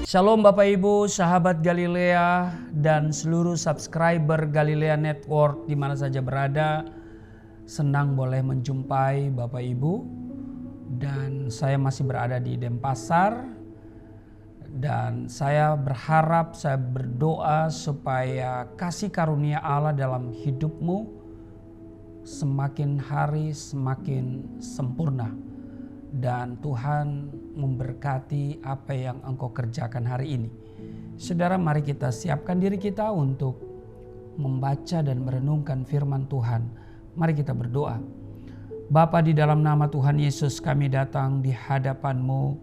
Shalom Bapak Ibu, sahabat Galilea dan seluruh subscriber Galilea Network di mana saja berada. Senang boleh menjumpai Bapak Ibu, dan saya masih berada di Denpasar, dan saya berharap, saya berdoa supaya kasih karunia Allah dalam hidupmu semakin hari semakin sempurna. Dan Tuhan memberkati apa yang engkau kerjakan hari ini. Saudara, mari kita siapkan diri kita untuk membaca dan merenungkan firman Tuhan. Mari kita berdoa. Bapa, di dalam nama Tuhan Yesus kami datang di hadapan-Mu.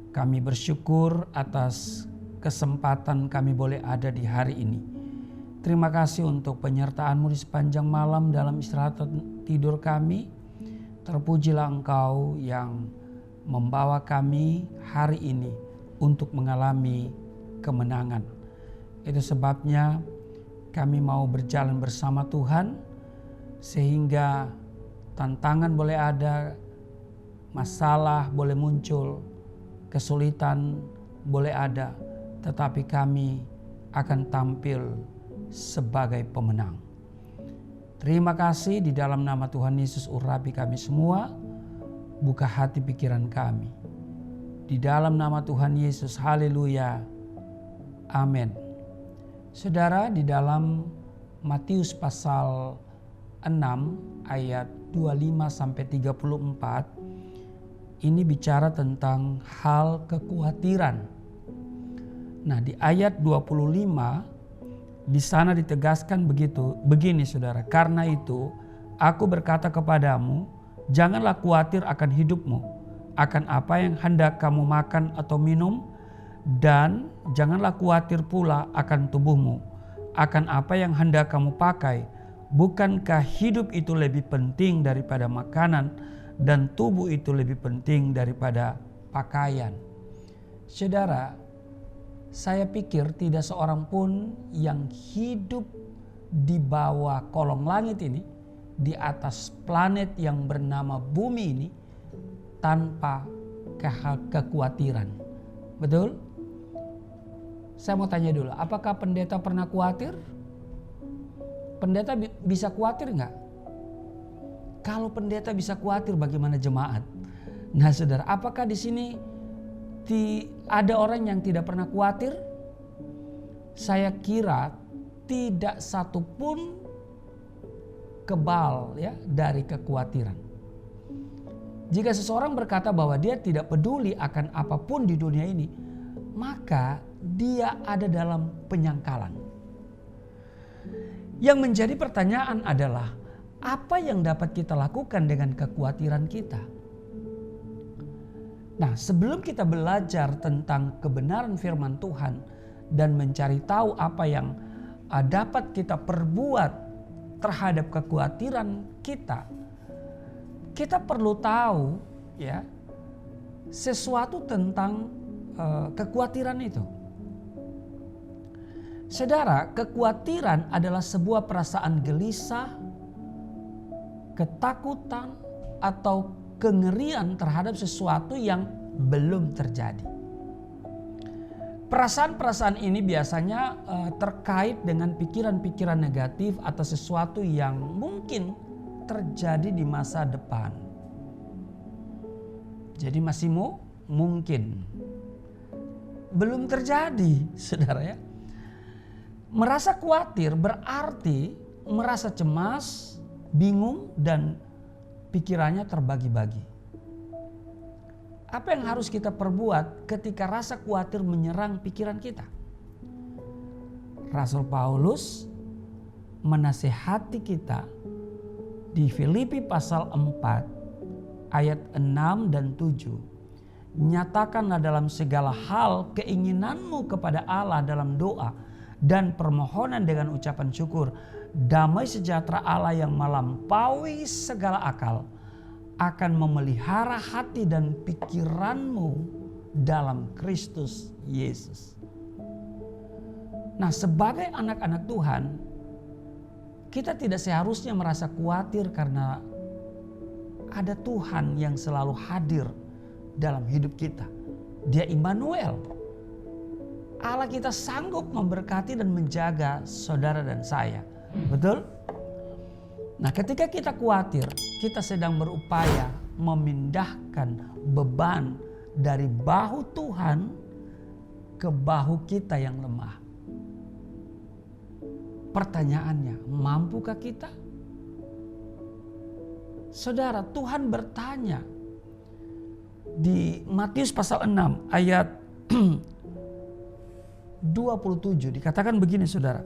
Kami bersyukur atas kesempatan kami boleh ada di hari ini. Terima kasih untuk penyertaan-Mu di sepanjang malam dalam istirahat tidur kami. Terpujilah Engkau yang membawa kami hari ini untuk mengalami kemenangan. Itu sebabnya kami mau berjalan bersama Tuhan, sehingga tantangan boleh ada, masalah boleh muncul, kesulitan boleh ada, tetapi kami akan tampil sebagai pemenang. Terima kasih, di dalam nama Tuhan Yesus urapi kami semua, buka hati pikiran kami. Di dalam nama Tuhan Yesus, haleluya, amin. Saudara, di dalam Matius pasal 6 ayat 25-34, ini bicara tentang hal kekhawatiran. Nah, di ayat 25 di sana ditegaskan begini saudara, karena itu aku berkata kepadamu, janganlah khawatir akan hidupmu, akan apa yang hendak kamu makan atau minum, dan janganlah khawatir pula akan tubuhmu, akan apa yang hendak kamu pakai. Bukankah hidup itu lebih penting daripada makanan, dan tubuh itu lebih penting daripada pakaian? Saudara, saya pikir tidak seorang pun yang hidup di bawah kolong langit ini, di atas planet yang bernama bumi ini, tanpa kekhawatiran. Betul? Saya mau tanya dulu, apakah pendeta pernah khawatir? Pendeta bisa khawatir nggak? Kalau pendeta bisa khawatir, bagaimana jemaat? Nah saudara, apakah di sini ada orang yang tidak pernah khawatir? Saya kira tidak satu pun kebal ya dari kekhawatiran. Jika seseorang berkata bahwa dia tidak peduli akan apapun di dunia ini, maka dia ada dalam penyangkalan. Yang menjadi pertanyaan adalah, apa yang dapat kita lakukan dengan kekhawatiran kita? Nah, sebelum kita belajar tentang kebenaran firman Tuhan dan mencari tahu apa yang dapat kita perbuat terhadap kekhawatiran kita, kita perlu tahu ya sesuatu tentang kekhawatiran itu. Saudara, kekhawatiran adalah sebuah perasaan gelisah, ketakutan, atau kengerian terhadap sesuatu yang belum terjadi. Perasaan-perasaan ini biasanya terkait dengan pikiran-pikiran negatif atas sesuatu yang mungkin terjadi di masa depan. Jadi masih mungkin belum terjadi, saudara ya. Merasa khawatir berarti merasa cemas, bingung, dan pikirannya terbagi-bagi. Apa yang harus kita perbuat ketika rasa khawatir menyerang pikiran kita? Rasul Paulus menasihati kita di Filipi pasal 4 ayat 6 dan 7. Nyatakanlah dalam segala hal keinginanmu kepada Allah dalam doa dan permohonan dengan ucapan syukur. Damai sejahtera Allah yang melampaui segala akal akan memelihara hati dan pikiranmu dalam Kristus Yesus. Nah, sebagai anak-anak Tuhan, kita tidak seharusnya merasa khawatir karena ada Tuhan yang selalu hadir dalam hidup kita. Dia Immanuel. Allah kita sanggup memberkati dan menjaga saudara dan saya. Betul? Nah, ketika kita khawatir, kita sedang berupaya memindahkan beban dari bahu Tuhan ke bahu kita yang lemah. Pertanyaannya, mampukah kita? Saudara, Tuhan bertanya di Matius pasal 6 ayat 27 dikatakan begini, saudara.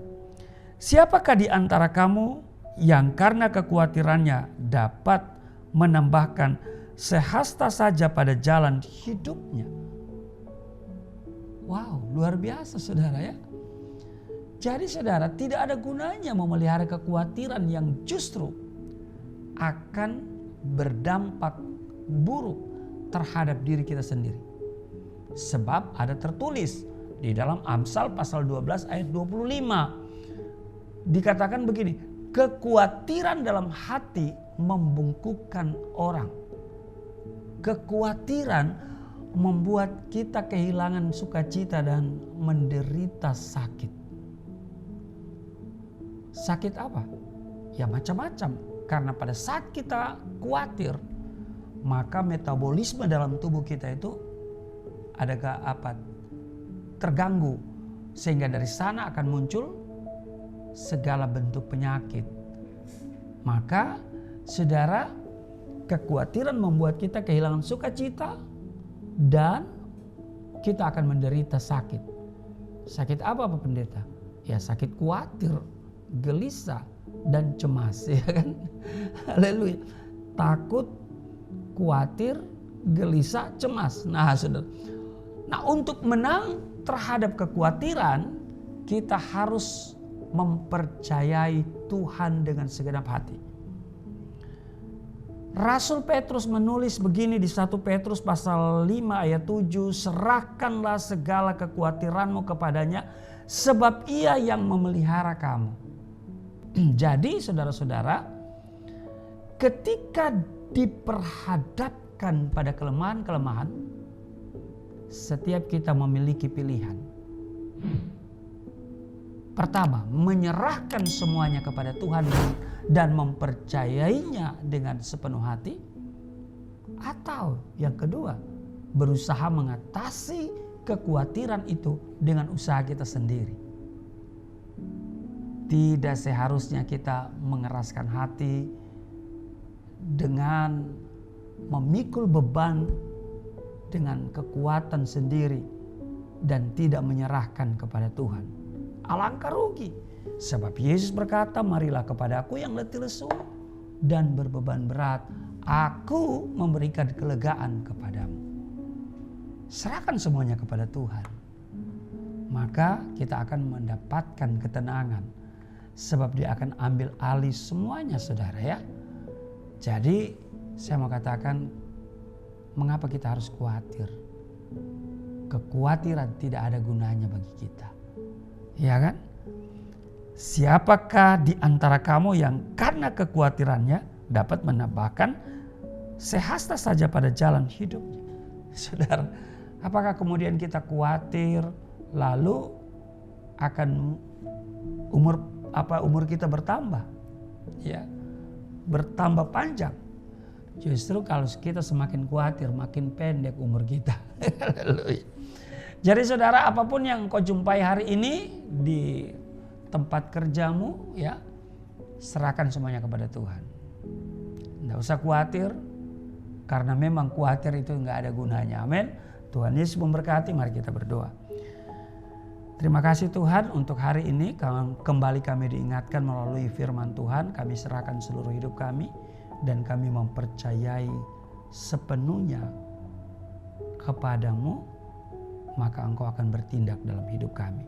Siapakah di antara kamu yang karena kekhawatirannya dapat menambahkan sehasta saja pada jalan hidupnya? Wow, luar biasa saudara ya. Jadi saudara, tidak ada gunanya memelihara kekhawatiran yang justru akan berdampak buruk terhadap diri kita sendiri. Sebab ada tertulis di dalam Amsal pasal 12 ayat 25. Dikatakan begini, kekhawatiran dalam hati membungkukkan orang. Kekhawatiran membuat kita kehilangan sukacita dan menderita sakit. Sakit apa? Ya macam-macam. Karena pada saat kita khawatir, maka metabolisme dalam tubuh kita itu terganggu. Sehingga dari sana akan muncul segala bentuk penyakit. Maka saudara, kekhawatiran membuat kita kehilangan sukacita dan kita akan menderita sakit. Sakit apa pendeta? Ya sakit khawatir, gelisah dan cemas, ya kan? Haleluya. Takut, khawatir, gelisah, cemas. Nah, saudara. Nah, untuk menang terhadap kekhawatiran, kita harus mempercayai Tuhan dengan segenap hati. Rasul Petrus menulis begini di 1 Petrus pasal 5 ayat 7, serahkanlah segala kekhawatiranmu kepadanya sebab ia yang memelihara kamu. Jadi saudara-saudara, ketika diperhadapkan pada kelemahan-kelemahan, setiap kita memiliki pilihan. Pertama, menyerahkan semuanya kepada Tuhan dan mempercayainya dengan sepenuh hati. Atau yang kedua, berusaha mengatasi kekhawatiran itu dengan usaha kita sendiri. Tidak seharusnya kita mengeraskan hati dengan memikul beban dengan kekuatan sendiri dan tidak menyerahkan kepada Tuhan. Alangkah rugi. Sebab Yesus berkata, marilah kepadaku yang letih lesu dan berbeban berat. Aku memberikan kelegaan kepadamu. Serahkan semuanya kepada Tuhan. Maka kita akan mendapatkan ketenangan. Sebab dia akan ambil alih semuanya saudara ya. Jadi saya mau katakan, mengapa kita harus khawatir? Kekhawatiran tidak ada gunanya bagi kita. Ya kan? Siapakah di antara kamu yang karena kekhawatirannya dapat menambahkan sehasta saja pada jalan hidupnya? Saudara, apakah kemudian kita khawatir lalu akan umur kita bertambah? Ya, bertambah panjang. Justru kalau kita semakin khawatir, makin pendek umur kita. Haleluya. Jadi saudara, apapun yang kau jumpai hari ini di tempat kerjamu, ya, serahkan semuanya kepada Tuhan. Tidak usah khawatir, karena memang khawatir itu nggak ada gunanya. Amin. Tuhan Yesus memberkati. Mari kita berdoa. Terima kasih Tuhan untuk hari ini. Kembali kami diingatkan melalui firman Tuhan. Kami serahkan seluruh hidup kami. Dan kami mempercayai sepenuhnya kepadamu. Maka engkau akan bertindak dalam hidup kami.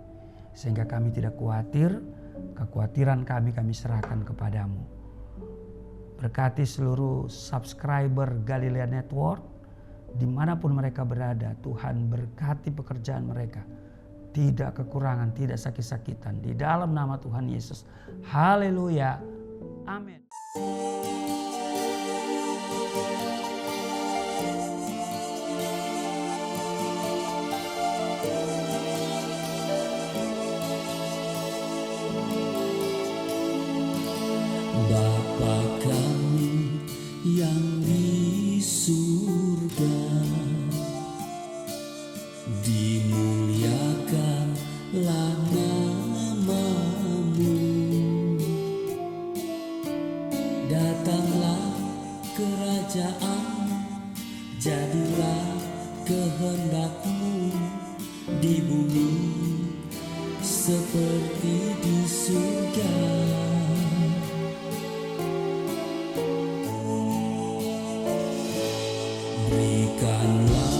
Sehingga kami tidak khawatir. Kekhawatiran kami serahkan kepadamu. Berkati seluruh subscriber Galilea Network. Dimanapun mereka berada. Tuhan berkati pekerjaan mereka. Tidak kekurangan, tidak sakit-sakitan. Di dalam nama Tuhan Yesus. Haleluya. Amin. dimuliakanlah namamu. Datanglah kerajaan, jadilah kehendakmu di bumi seperti di surga. Berikanlah